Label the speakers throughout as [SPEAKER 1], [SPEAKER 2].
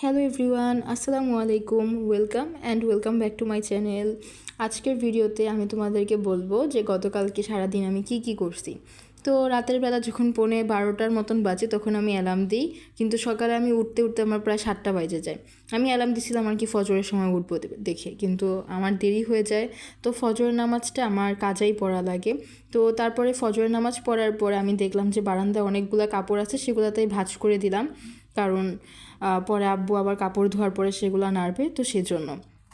[SPEAKER 1] Hello everyone, আসসালামু আলাইকুম। Welcome back to my channel. আজকের ভিডিওতে আমি তোমাদেরকে বলবো যে গতকালকে সারাদিন আমি কি করছি। তো রাতের বেলা যখন 11:30 মতন বাজে তখন আমি অ্যালার্ম দিই, কিন্তু সকালে আমি উঠতে আমার প্রায় 7টা বাজে যায়। আমি অ্যালার্ম দিছিলাম আর কি ফজরের সময় উঠবো দেখে, কিন্তু আমার দেরি হয়ে যায়। তো ফজরের নামাজটা আমার কাজাই পড়া লাগে। তো তারপরে ফজরের নামাজ পড়ার পরে আমি দেখলাম যে বারান্দায় অনেকগুলো কাপড় আছে, সেগুলোতেই ভাঁজ করে দিলাম, কারণ পরে আব্বু আবার কাপড় ধোয়ার পরে সেগুলো নাড়বে, তো সেজন্য।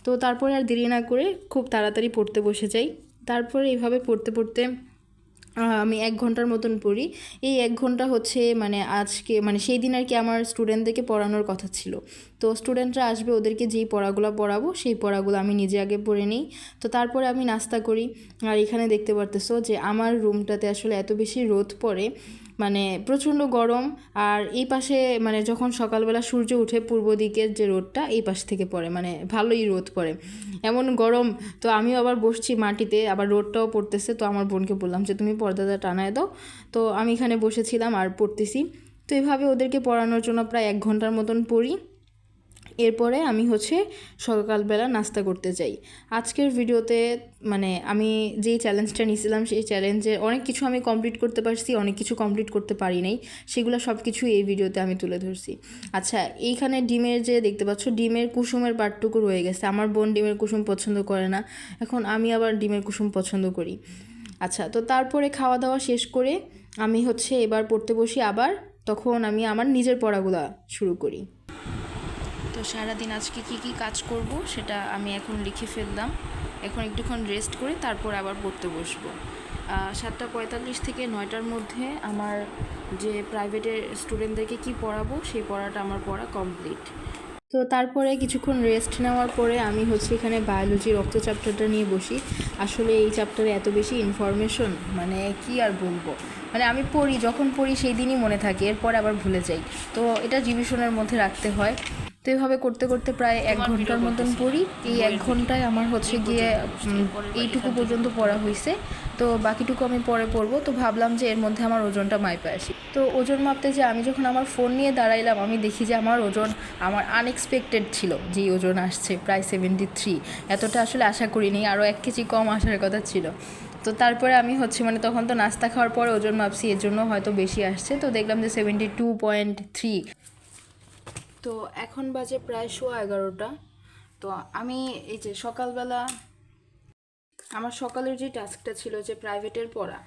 [SPEAKER 1] তো তারপরে আর দেরি না করে খুব তাড়াতাড়ি পড়তে বসে যাই। তারপরে এইভাবে পড়তে পড়তে আমি 1 ঘন্টার মতন পড়ি। এই 1 ঘন্টা হচ্ছে আজকে সেই দিন আর কি আমার স্টুডেন্টদেরকে পড়ানোর কথা ছিল। তো স্টুডেন্টরা আসবে, ওদেরকে যেই পড়াগুলো পড়াবো সেই পড়াগুলো আমি নিজে আগে পড়ে নিই। তো তারপরে আমি নাস্তা করি। আর এখানে দেখতে পারতেছো যে আমার রুমটাতে আসলে এত বেশি রোদ পড়ে, প্রচণ্ড গরম। আর এই পাশে যখন সকালবেলা সূর্য উঠে পূর্ব দিকের যে রোদটা এই পাশ থেকে পড়ে, ভালোই রোদ পড়ে, এমন গরম। তো আমিও আবার বসছি মাটিতে, আবার রোদটাও পড়তেছে। তো আমার বোনকে বললাম যে তুমি পর্দাটা টানায় দাও। তো আমি এখানে বসেছিলাম আর পড়তেছি। তো এভাবে ওদেরকে পড়ানোর জন্য প্রায় 1 ঘন্টার মতন পড়ি। এরপরে আমি সকালবেলা নাস্তা করতে যাই। আজকের ভিডিওতে আমি যেই চ্যালেঞ্জটা নিয়েছিলাম সেই চ্যালেঞ্জে অনেক কিছু আমি কমপ্লিট করতে পারছি, অনেক কিছু কমপ্লিট করতে পারি নাই। সেগুলো সব কিছু এই ভিডিওতে আমি তুলে ধরছি। আচ্ছা, এইখানে ডিমের যে দেখতে পাচ্ছ, ডিমের কুসুমের পাটটুকু রয়ে গেছে। আমার বোন ডিমের কুসুম পছন্দ করে না, এখন আমি আবার ডিমের কুসুম পছন্দ করি। আচ্ছা, তো তারপরে খাওয়া দাওয়া শেষ করে আমি এবার পড়তে বসি আবার। তখন আমি আমার নিজের পড়াগুলা শুরু করি। তো সারাদিন আজকে কি কাজ করব সেটা আমি এখন লিখে ফেললাম। এখন একটুক্ষণ রেস্ট করে তারপর আবার পড়তে বসবো। 7:45 থেকে 9টার মধ্যে আমার যে প্রাইভেটের স্টুডেন্টদেরকে কি পড়াবো সেই পড়াটা আমার পড়া কমপ্লিট। তো তারপরে কিছুক্ষণ রেস্ট নেওয়ার পরে আমি এখানে বায়োলজি রক্ত চ্যাপ্টারটা নিয়ে বসি। আসলে এই চ্যাপ্টারে এত বেশি ইনফরমেশন, কি আর বলবো। আমি যখন পড়ি সেই দিনই মনে থাকে, এরপর আবার ভুলে যাই। তো এটা রিভিশনের মধ্যে রাখতে হয়। তো এইভাবে করতে করতে প্রায় 1 ঘন্টার মতন পড়ি। এই 1 ঘন্টায় আমার গিয়ে এইটুকু পর্যন্ত পড়া হয়েছে। তো বাকিটুকু আমি পরে পড়বো। তো ভাবলাম যে এর মধ্যে আমার ওজনটা মাইপে আসি। তো ওজন মাপতে যে আমি যখন আমার ফোন নিয়ে দাঁড়াইলাম, আমি দেখি যে আমার ওজন আমার আনএক্সপেক্টেড ছিল, যেই ওজন আসছে প্রায় 73। এতটা আসলে আশা করিনি, আরও 1 কেজি কম আসার কথা ছিল। তো তারপরে আমি তখন তো নাস্তা খাওয়ার পরে ওজন মাপছি, এর জন্য হয়তো বেশি আসছে। তো দেখলাম যে 72.3। তো এখন বাজে প্রায় 11:15। তো আমি এই যে সকালবেলা আমার সকালের যে টাস্কটা ছিল যে প্রাইভেটের পড়া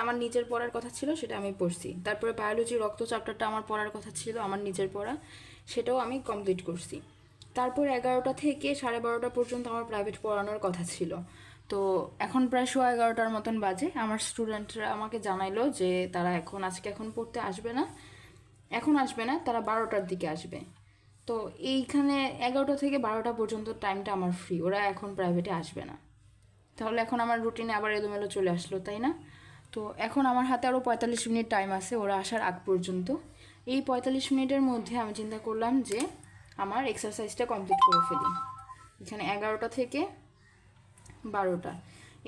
[SPEAKER 1] আমার নিজের পড়ার কথা ছিল, সেটা আমি পড়ছি। তারপরে বায়োলজি রক্ত চ্যাপ্টারটা আমার পড়ার কথা ছিল, আমার নিজের পড়া, সেটাও আমি কমপ্লিট করছি। তারপর 11টা থেকে 12:30 পর্যন্ত আমার প্রাইভেট পড়ানোর কথা ছিল। তো এখন প্রায় 11:15 মতন বাজে। আমার স্টুডেন্টরা আমাকে জানাইলো যে তারা আজকে পড়তে আসবে না, তারা 12টার দিকে আসবে। তো এইখানে 11টা থেকে 12টা পর্যন্ত টাইমটা আমার ফ্রি, ওরা এখন প্রাইভেটে আসবে না। তাহলে এখন আমার রুটিনে আবার এলোমেলো চলে আসলো, তাই না? তো এখন আমার হাতে আরও 45 মিনিট টাইম আছে ওরা আসার আগ পর্যন্ত। এই 45 মিনিটের মধ্যে আমি চিন্তা করলাম যে আমার এক্সারসাইজটা কমপ্লিট করে ফেলি। এখানে 11টা থেকে 12টা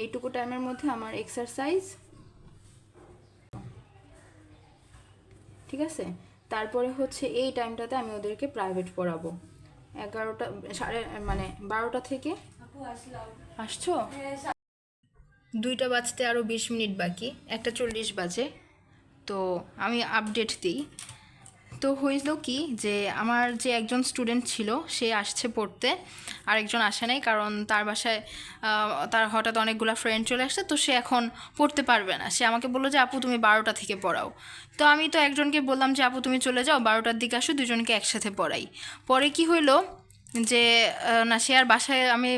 [SPEAKER 1] এইটুকু টাইমের মধ্যে আমার এক্সারসাইজ, ঠিক আছে? তারপরে এই টাইমটাতে আমি ওদেরকে প্রাইভেট পড়াবো। 11টা 12টা থেকে আসছো, 2টা বাজতে আরও 20 মিনিট বাকি, 1:40 বাজে। তো আমি আপডেট দিই। তো হইল কি যে আমার যে একজন স্টুডেন্ট ছিল সে আসছে পড়তে, আর একজন আসে নাই, কারণ তার বাসায় তার হঠাৎ অনেকগুলো ফ্রেন্ড চলে আসছে। তো সে এখন পড়তে পারবে না। সে আমাকে বললো যে আপু তুমি 12টা থেকে পড়াও। তো আমি তো একজনকে বললাম যে আপু তুমি চলে যাও, 12টার দিকে আসো, দুজনকে একসাথে পড়াই। পরে কি হইলো যে না, সে আর বাসায়, আমি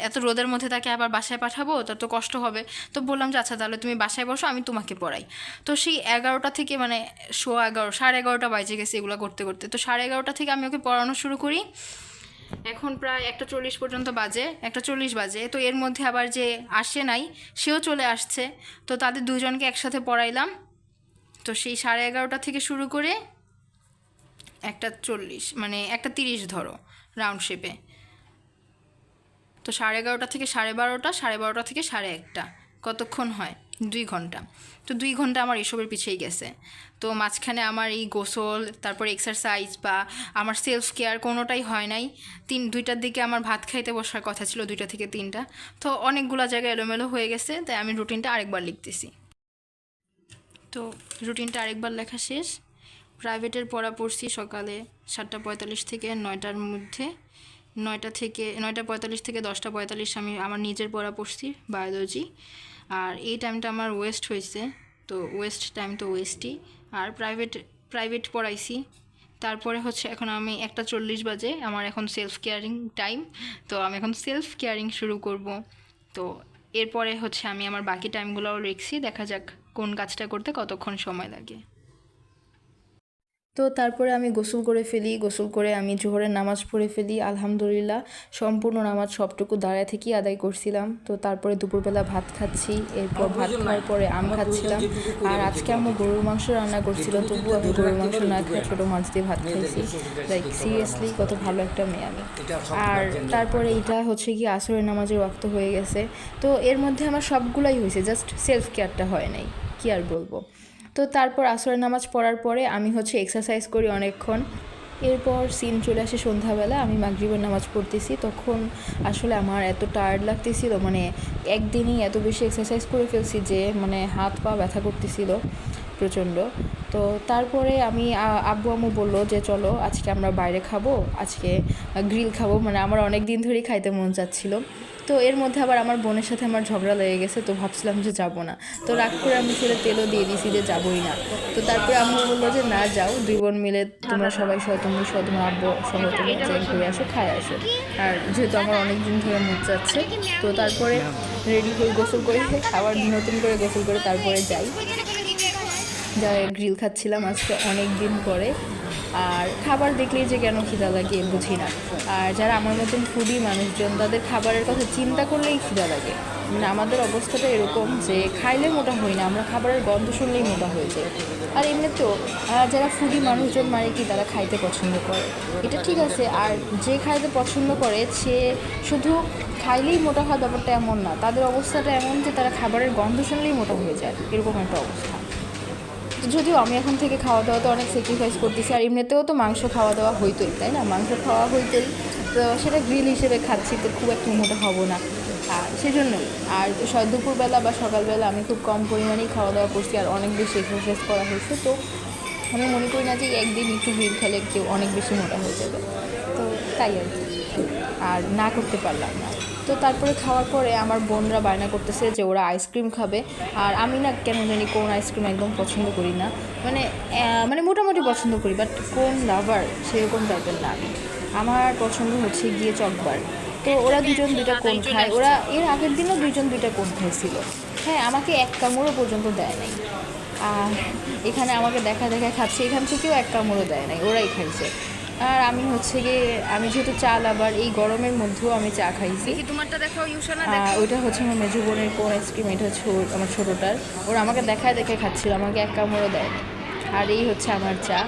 [SPEAKER 1] এত রোদের মধ্যে তাকে আবার বাসায় পাঠাবো, তার তো কষ্ট হবে। তো বললাম যে আচ্ছা তাহলে তুমি বাসায় বসো, আমি তোমাকে পড়াই। তো সেই 11টা থেকে 11:30 বাজে গেছে এগুলো করতে করতে। তো 11:30 থেকে আমি ওকে পড়ানো শুরু করি। এখন প্রায় 1:40 পর্যন্ত বাজে, 1:40 বাজে। তো এর মধ্যে আবার যে আসে নাই সেও চলে আসছে। তো তাদের দুজনকে একসাথে পড়াইলাম। তো সেই 11:30 থেকে শুরু করে 1:40 1:30 ধরো রাউন্ড শেপে। তো 11:30 থেকে 12:30, 12:30 থেকে 1:30 কতক্ষণ হয়? 2 ঘন্টা। তো 2 ঘন্টা আমার এসবের পিছেই গেছে। তো মাঝখানে আমার এই গোসল, তারপরে এক্সারসাইজ বা আমার সেলফ কেয়ার কোনোটাই হয় নাই। 2টার দিকে আমার ভাত খাইতে বসার কথা ছিল, 2টা থেকে 3টা। তো অনেকগুলো জায়গায় এলোমেলো হয়ে গেছে, তাই আমি রুটিনটা আরেকবার লিখতেছি। তো রুটিনটা আরেকবার লেখা শেষ। প্রাইভেটের পড়া পড়ছি সকালে 7:45 থেকে 9টার মধ্যে। 9:45 থেকে 10:45 আমি আমার নিজের পড়া পড়ছি বায়োলজি। আর এই টাইমটা আমার ওয়েস্ট হয়েছে, তো ওয়েস্ট টাইম তো ওয়েস্টই। আর প্রাইভেট পড়াইছি। তারপরে হচ্ছে এখন আমি 1:40 বাজে, আমার এখন সেলফ কেয়ারিং টাইম। তো আমি এখন সেলফ কেয়ারিং শুরু করব। তো এরপরে হচ্ছে আমি আমার বাকি টাইমগুলোও রেখেছি, দেখা যাক কোন কাজটা করতে কতক্ষণ সময় লাগে। তো তারপরে আমি গোসল করে ফেলি, গোসল করে আমি জোহরের নামাজ পড়ে ফেলি। আলহামদুলিল্লাহ সম্পূর্ণ নামাজ সবটুকু দাঁড়ায় থেকেই আদায় করছিলাম। তো তারপরে দুপুরবেলা ভাত খাচ্ছি, এরপর ভাত খাওয়ার পরে আম খাচ্ছিলাম। আর আজকে আমি গরুর মাংস রান্না করছিল, তবুও আমি গরুর মাংস না খেয়ে ছোটো মাছ দিয়ে ভাত খাইছি। লাইক সিরিয়াসলি কত ভালো একটা মেয়ে আমি। আর তারপরে এটা হচ্ছে কি আসরের নামাজের ওয়াক্ত হয়ে গেছে। তো এর মধ্যে আমার সবগুলাই হয়েছে, জাস্ট সেলফ কেয়ারটা হয় নাই, কি আর বলবো। তো তারপর আসরের নামাজ পড়ার পরে আমি হচ্ছে এক্সারসাইজ করি অনেকক্ষণ। এরপর সিন চলে আসে সন্ধ্যাবেলা, আমি মাগরিবের নামাজ পড়তেছি। তখন আসলে আমার এত টায়ার্ড লাগতেছিল, মানে একদিনই এত বেশি এক্সারসাইজ করে ফেলছি যে মানে হাত পা ব্যথা করতেছিল প্রচণ্ড। তো তারপরে আমি আব্বু আম্মু বললো যে চলো আজকে আমরা বাইরে খাবো, আজকে গ্রিল খাবো, মানে আমার অনেক দিন ধরেই খাইতে মন চাচ্ছিলো। তো এর মধ্যে আবার আমার বোনের সাথে আমার ঝগড়া লেগে গেছে, তো ভাবছিলাম যে যাবো না। তো রাগ করে আমি সেটা তেলও দিয়ে দিয়েছি যে যাবোই না। তো তারপরে আম্মু বললো যে না যাও, 2 বোন মিলে তোমরা সবাই সহ, তুমি সহ, তোমার আব্বু সহ তুমি যাই ঘুরে আসো, খায় আসো। আর যেহেতু আমার অনেক দিন ধরে মন চাচ্ছে, তো তারপরে রেডি হয়ে গোসল করে আবার নতুন করে গোসল করে তারপরে যাই। গ্রিল খাচ্ছিলাম আজকে অনেক দিন পরে। আর খাবার দেখলেই যে কেন খিদা লাগে বুঝি না। আর যারা আমার মতন ফুডি মানুষজন, তাদের খাবারের কথা চিন্তা করলেই খিদা লাগে। মানে আমাদের অবস্থাটা এরকম যে খাইলে মোটা হই না, আমরা খাবারের গন্ধ শুনলেই মোটা হয়ে যাই। আর এমনিতেও যারা ফুডি মানুষজন মানে কি, তারা খাইতে পছন্দ করে, এটা ঠিক আছে। আর যে খাইতে পছন্দ করে সে শুধু খাইলেই মোটা হয় ব্যাপারটা এমন না, তাদের অবস্থাটা এমন যে তারা খাবারের গন্ধ শুনলেই মোটা হয়ে যায়, এরকম একটা অবস্থা। যদিও আমি এখন থেকে খাওয়া দাওয়াতে অনেক স্যাক্রিফাইস করতেছি, আর এমনিতেও তো মাংস খাওয়া দাওয়া হইতোই, তাই না, মাংস খাওয়া হইতোই। তো সেটা গ্রিল হিসেবে খাচ্ছি, তো খুব একটা মোটা হব না, আর সেজন্যই। আর দুপুরবেলা বা সকালবেলা আমি খুব কম পরিমাণেই খাওয়া দাওয়া করছি, আর অনেক বেশি এক্সারসাইজ করা হয়েছে। তো আমি মনে করি না যে একদিন একটু গ্রিল খেলে কেউ অনেক বেশি মোটা হয়ে যাবে, তো তাই আর কি। আর না করতে পারলাম না। তো তারপরে খাওয়ার পরে আমার বোনরা বায়না করতেছে যে ওরা আইসক্রিম খাবে। আর আমি না কেন জানি কোন আইসক্রিম একদম পছন্দ করি না, মানে মানে মোটামুটি পছন্দ করি, বাট কোন লাভার সেরকম টাইপের না আমি। আমার পছন্দ হচ্ছে গিয়ে চকবার। তো ওরা 2জন 2টা কোন খায়, ওরা এর আগের দিনও 2জন 2টা কোন খাইছিল। হ্যাঁ, আমাকে এক কামড়ও পর্যন্ত দেয় নাই। আর এখানে আমাকে দেখা দেখা খাচ্ছে, এখান থেকেও এক কামড়ও দেয় নাই, ওরাই খাইছে। আর আমি হচ্ছে গিয়ে, আমি যেহেতু চা লাভার, এই গরমের মধ্যেও আমি চা খাইছি। ওইটা হচ্ছে আমার মেজো বোনের কোন আইসক্রিম, এটা হচ্ছে আমার ছোটোটার। ওরা আমাকে দেখায় দেখে খাচ্ছিল, আমাকে এক কামড়ও দেয়নি। আর এই হচ্ছে আমার চা,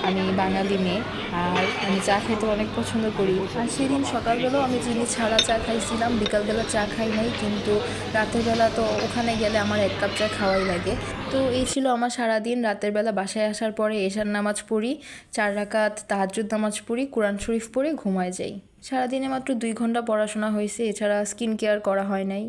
[SPEAKER 1] আমি বাঙালি মেয়ে, আর আমি চা খেতে অনেক পছন্দ করি। আর সেদিন সকালবেলাও আমি চিনি ছাড়া চা খাইছিলাম, বিকালবেলা চা খাই নাই, কিন্তু রাতের বেলা তো ওখানে গেলে আমার 1 কাপ চা খাওয়াই লাগে। তো এই ছিল আমার সারাদিন। রাতের বেলা বাসায় আসার পরে এশার নামাজ পড়ি, 4 রাকাত তাহাজ্জুদ নামাজ পড়ি, কোরআন শরীফ পড়ে ঘুমায় যাই। সারাদিনে মাত্র 2 ঘন্টা পড়াশোনা হয়েছে, এছাড়া স্কিন কেয়ার করা হয় নাই।